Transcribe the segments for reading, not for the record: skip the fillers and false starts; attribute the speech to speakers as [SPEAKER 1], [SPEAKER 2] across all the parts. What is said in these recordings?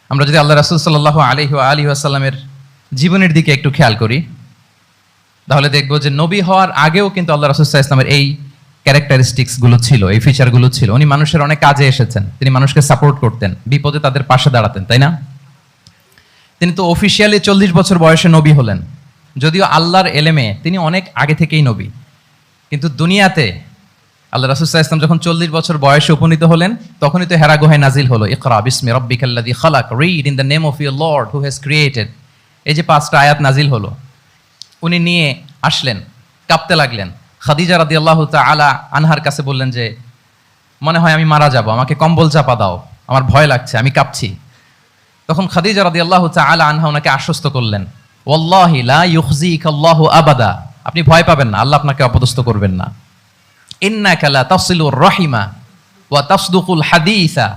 [SPEAKER 1] আমরা যদি আল্লাহ রাসূল সাল্লাল্লাহু আলাইহি ওয়া আলিহি ওয়াসাল্লামের জীবনের দিকে একটু খেয়াল করি, তাহলে দেখবো যে নবী হওয়ার আগেও কিন্তু আল্লাহ রাসূল সাল্লাল্লাহু আলাইহি ওয়াসাল্লামের এই ক্যারেক্টারিস্টিক্স গুলো ছিল, এই ফিচার গুলো ছিল। উনি মানুষের অনেক কাজে এসেছেন, তিনি মানুষকে সাপোর্ট করতেন, বিপদে তাদের পাশে দাঁড়াতেন, তাই না? তিনি তো অফিসিয়ালি 40 বছর বয়সে নবী হলেন, যদিও আল্লাহর এলেমে তিনি অনেক আগে থেকেই নবী। কিন্তু দুনিয়াতে আল্লাহ রাসূল সাল্লাল্লাহু আলাইহি ওয়াসাল্লাম যখন 40 বছর বয়সে উপনীত হলেন, তখনই তো হেরা গুহায় নাজিল হলো, ইকরা বিসমি রাব্বিকাল্লাযী খালাক, read in the name of your lord who has created. এই যে 5টা আয়াত নাজিল হলো, উনি নিয়ে আসলেন, কাঁপতে লাগলেন। খাদিজা রাদিয়াল্লাহু তাআলা আনহার কাছে বললেন যে মনে হয় আমি মারা যাব, আমাকে কম্বল চাপা দাও, আমার ভয় লাগছে, আমি কাঁপছি। তখন খাদিজা রাদিয়াল্লাহু তাআলা আনহা ওনাকে আশ্বস্ত করলেন, ওয়াল্লাহি লা ইউখজিকাল্লাহু আবাদা, আপনি ভয় পাবেন না, আল্লাহ আপনাকে অপদস্থ করবেন না। ইন্নাকা লা তাসিলুর রাহিমা ওয়া তাসদুকুল হাদিসা,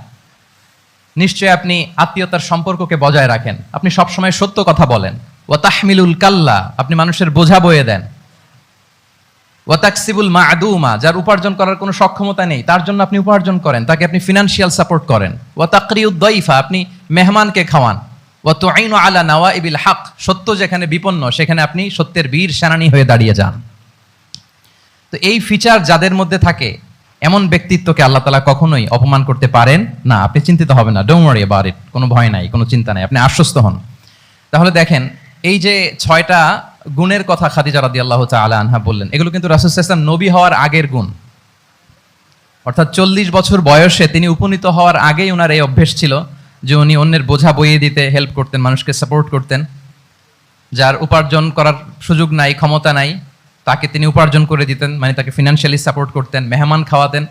[SPEAKER 1] নিশ্চয় আপনি আত্মীয়তার সম্পর্ককে বজায় রাখেন, আপনি সবসময় সত্য কথা বলেন। ওয়া তাহমিলুল কাল্লা, আপনি মানুষের বোঝা বয়ে দেন। ওয়া তাকসিবুল মা'দুমা, যার উপার্জন করার কোনো সক্ষমতা নেই তার জন্য আপনি উপার্জন করেন, তাকে আপনি ফিনান্সিয়াল সাপোর্ট করেন। ওয়া তাকরিউদ দাইফা, আপনি মেহমানকে খাওয়ান। ওয়া তুঈনু আলা নাওয়াইবিল হক, সত্য যেখানে বিপন্ন সেখানে আপনি সত্যের বীর সেনানী হয়ে দাঁড়িয়ে যান। তো এই ফিচার যাদের মধ্যে থাকে, এমন ব্যক্তিত্বকে আল্লাহ তাআলা কখনোই অপমান করতে পারেন না। আপনি চিন্তিত হবেন না, ডোন্ট ওয়ারি অ্যাবাউট ইট, কোনো ভয় নাই, কোনো চিন্তা নাই, আপনি আশ্বস্ত হন। তাহলে দেখেন, এই যে 6টা গুণের কথা খাদিজা রাদিয়াল্লাহু তাআলা আনহা বললেন, এগুলো কিন্তু রাসূল সাল্লাল্লাহু আলাইহি ওয়াসাল্লাম নবী হওয়ার আগের গুণ। অর্থাৎ 40 বছর বয়সে তিনি উপনীত হওয়ার আগেই ওনার এই অভ্যেস ছিল যে উনি অন্যের বোঝা বইয়ে দিতে হেল্প করতেন, মানুষকে সাপোর্ট করতেন। যার উপার্জন করার সুযোগ নাই, ক্ষমতা নাই, তাকে তিনি উপার্জন করে দিতেন, মানে তাকে ফিনান্সিয়ালি সাপোর্ট করতেন, মেহমান খাওয়াতেন।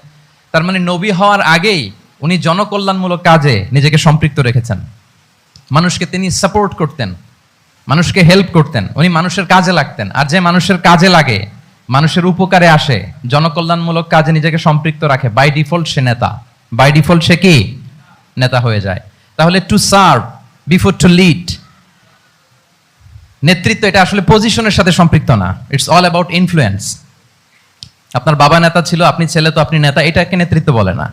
[SPEAKER 1] তার মানে নবী হওয়ার আগেই উনি জনকল্যাণমূলক কাজে নিজেকে সম্পৃক্ত রেখেছেন। মানুষকে তিনি সাপোর্ট করতেন, মানুষকে হেল্প করতেন, উনি মানুষের কাজে লাগতেন। আর যে মানুষের কাজে লাগে, মানুষের উপকারে আসে, জনকল্যাণমূলক কাজে নিজেকে সম্পৃক্ত রাখে, বাই ডিফল্ট সে নেতা, বাই ডিফল্ট সে কি নেতা হয়ে যায়। তাহলে to serve before to lead, নেতৃত্ব এটা আসলে পজিশনের সাথে সম্পৃক্ত না, ইটস অল অ্যাবাউট ইনফ্লুয়েন্স। আপনার বাবা নেতা ছিল, আপনি ছেলে, তো আপনি নেতা, এটাকে নেতৃত্ব বলে না।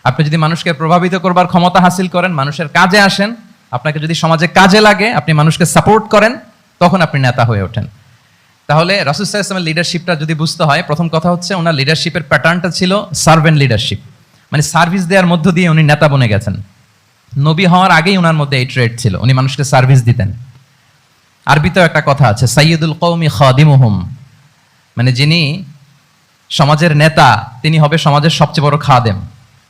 [SPEAKER 1] আপনি যদি মানুষকে প্রভাবিত করবার ক্ষমতা হাসিল করেন, মানুষের কাজে আসেন, আপনাকে যদি সমাজে কাজে লাগে, আপনি মানুষকে সাপোর্ট করেন, তখন আপনি নেতা হয়ে ওঠেন। তাহলে রাসূল সাল্লাল্লাহু আলাইহি ওয়াসাল্লামের লিডারশিপটা যদি বুঝতে হয়, প্রথম কথা হচ্ছে ওনার লিডারশিপের প্যাটার্নটা ছিল সার্ভেন্ট লিডারশিপ, মানে সার্ভিস দেওয়ার মধ্য দিয়ে উনি নেতা বনে গেছেন। নবী হওয়ার আগেই ওনার মধ্যে এই ট্রেড ছিল, উনি মানুষকে সার্ভিস দিতেন। আরবিতেও একটা কথা আছে, সাইয়্যিদুল কওমি খাদিমুহুম, মানে যিনি সমাজের নেতা তিনি হবে সমাজের সবচেয়ে বড় খাদেম।